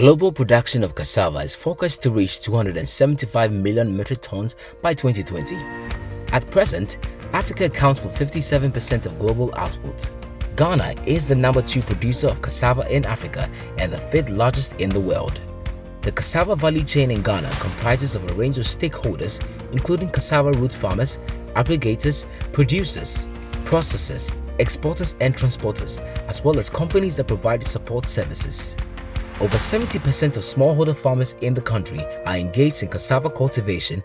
Global production of cassava is forecast to reach 275 million metric tons by 2020. At present, Africa accounts for 57% of global output. Ghana is the number 2 producer of cassava in Africa and the 5th largest in the world. The cassava value chain in Ghana comprises of a range of stakeholders, including cassava root farmers, aggregators, producers, processors, exporters and transporters, as well as companies that provide support services. Over 70% of smallholder farmers in the country are engaged in cassava cultivation.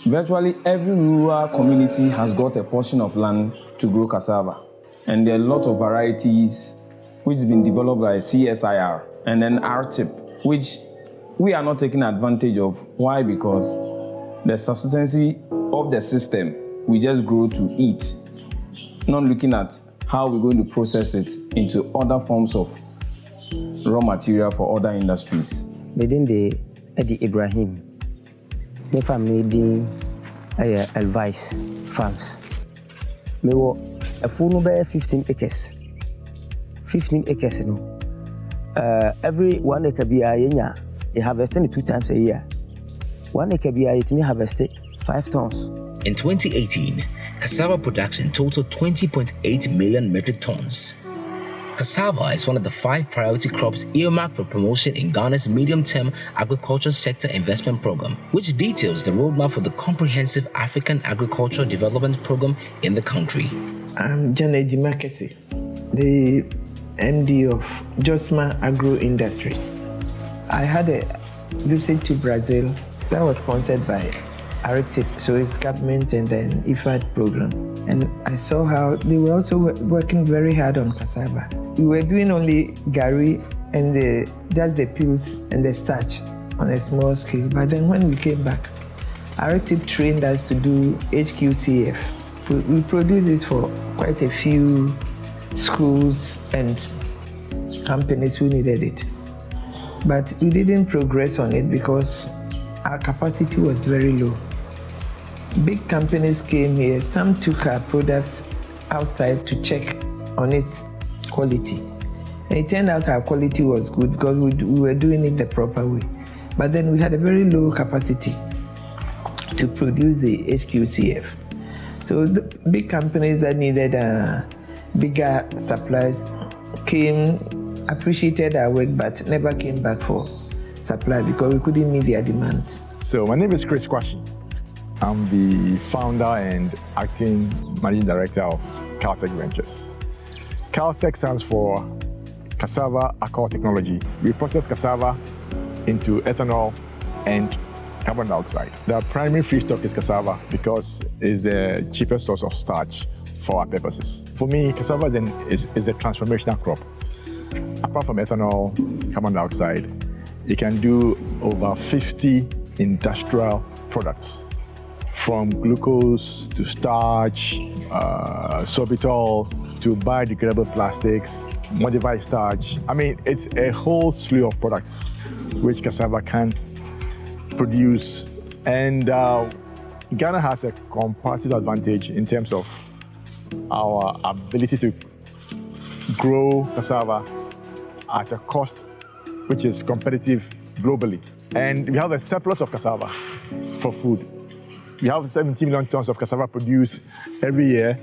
Virtually every rural community has got a portion of land to grow cassava. And there are a lot of varieties which have been developed by CSIR and then RTIP, which we are not taking advantage of. Why? Because the subsistency of the system, we just grow to eat, not looking at how we're going to process it into other forms of raw material for other industries. Within the Ibrahim, my family did advice farms. Me were a full number 15 acres. 15 acres, you know. Every 1 acre you harvesting 2 times a year. 1 acre it may harvest 5 tons. In 2018, cassava production totaled 20.8 million metric tons. Cassava is one of the 5 priority crops earmarked for promotion in Ghana's medium-term agriculture sector investment program, which details the roadmap for the comprehensive African agricultural development program in the country. I'm Janet Makesi, the MD of Josma Agro Industry. I had a visit to Brazil that was sponsored by RTIP, so it's government and then IFAD program. And I saw how they were also working very hard on cassava. We were doing only gari and just the peels and the starch on a small scale. But then when we came back, RTIP trained us to do HQCF. We produced this for quite a few schools and companies who needed it. But we didn't progress on it because our capacity was very low. Big companies came here, some took our products outside to check on its quality. And it turned out our quality was good because we were doing it the proper way. But then we had a very low capacity to produce the HQCF. So the big companies that needed bigger supplies came, appreciated our work, but never came back for supply because we couldn't meet their demands. So my name is Chris Kwashi. I'm the founder and acting managing director of Caltech Ventures. Caltech stands for Cassava Alcohol Technology. We process cassava into ethanol and carbon dioxide. The primary feedstock is cassava because it's the cheapest source of starch for our purposes. For me, cassava is the transformational crop. Apart from ethanol, carbon dioxide, you can do over 50 industrial products, from glucose to starch, sorbitol, to biodegradable plastics, modified starch. I mean, it's a whole slew of products which cassava can produce. And Ghana has a comparative advantage in terms of our ability to grow cassava at a cost which is competitive globally. And we have a surplus of cassava for food. We have 70 million tons of cassava produced every year,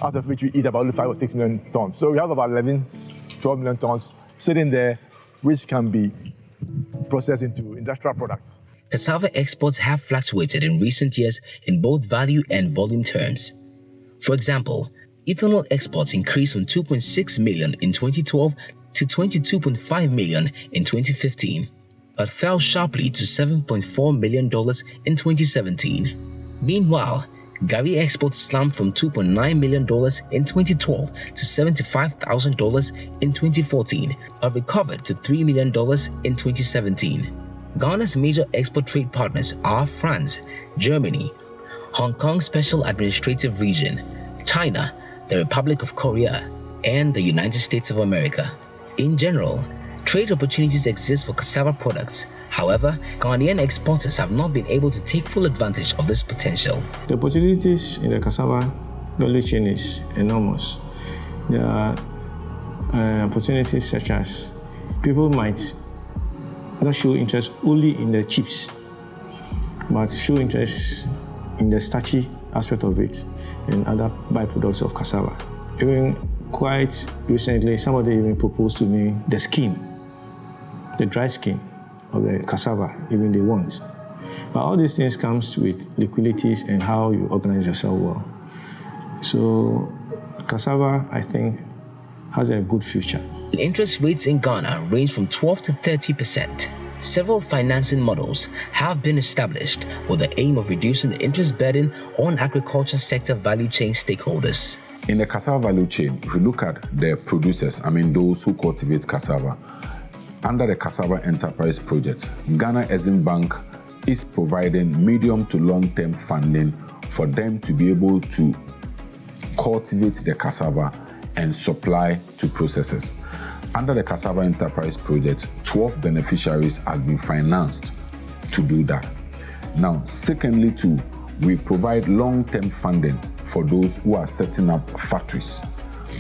out of which we eat about 5 or 6 million tons. So we have about 11, 12 million tons sitting there, which can be processed into industrial products. Cassava exports have fluctuated in recent years in both value and volume terms. For example, ethanol exports increased from 2.6 million in 2012 to 22.5 million in 2015, but fell sharply to $7.4 million in 2017. Meanwhile, gari exports slumped from $2.9 million in 2012 to $75,000 in 2014, but recovered to $3 million in 2017. Ghana's major export trade partners are France, Germany, Hong Kong Special Administrative Region, China, the Republic of Korea, and the United States of America. In general, trade opportunities exist for cassava products. However, Ghanaian exporters have not been able to take full advantage of this potential. The opportunities in the cassava value chain is enormous. There are opportunities such as people might not show interest only in the chips, but show interest in the starchy aspect of it and other byproducts of cassava. Even quite recently, somebody even proposed to me the skin, the dry skin of the cassava, even they want. But all these things comes with liquidities and how you organize yourself well. So cassava, I think, has a good future. Interest rates in Ghana range from 12 to 30%. Several financing models have been established with the aim of reducing the interest burden on agriculture sector value chain stakeholders. In the cassava value chain, if you look at the producers, those who cultivate cassava, under the Cassava Enterprise Project, Ghana Exim Bank is providing medium to long-term funding for them to be able to cultivate the cassava and supply to processors. Under the Cassava Enterprise Project, 12 beneficiaries have been financed to do that. Now, secondly, too, we provide long-term funding for those who are setting up factories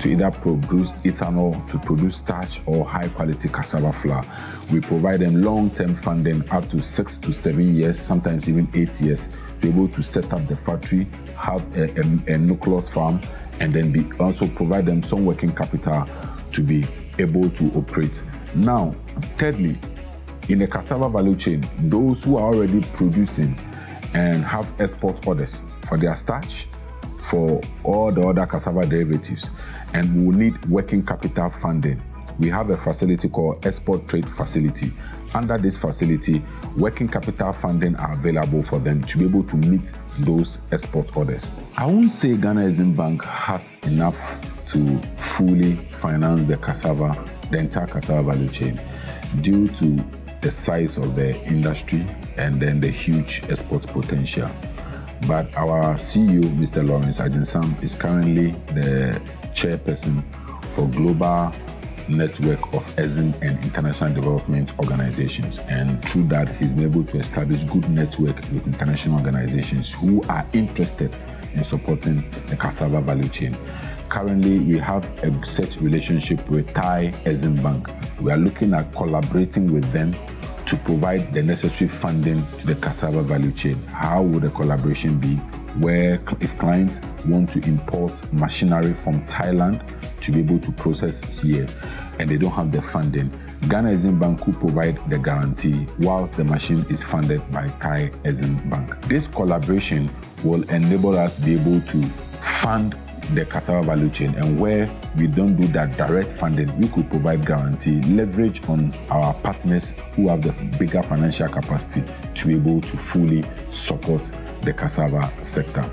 to either produce ethanol, to produce starch, or high-quality cassava flour. We provide them long-term funding up to 6 to 7 years, sometimes even 8 years, to be able to set up the factory, have a nucleus farm, and then also provide them some working capital to be able to operate. Now, thirdly, in the cassava value chain, those who are already producing and have export orders for their starch, for all the other cassava derivatives, and will need working capital funding. We have a facility called Export Trade Facility. Under this facility, working capital funding are available for them to be able to meet those export orders. I won't say Ghana Exim Bank has enough to fully finance the entire cassava value chain due to the size of the industry and then the huge export potential. But our CEO, Mr. Lawrence Ajinsam, is currently the chairperson for Global Network of Exim and International Development Organizations. And through that, he's been able to establish good network with international organizations who are interested in supporting the cassava value chain. Currently, we have a such relationship with Thai Exim Bank. We are looking at collaborating with them to provide the necessary funding to the cassava value chain. How would the collaboration be? Where if clients want to import machinery from Thailand to be able to process here and they don't have the funding, Ghana Exim Bank could provide the guarantee whilst the machine is funded by Thai Exim Bank. This collaboration will enable us to be able to fund the cassava value chain, and where we don't do that direct funding, we could provide guarantee, leverage on our partners who have the bigger financial capacity to be able to fully support the cassava sector.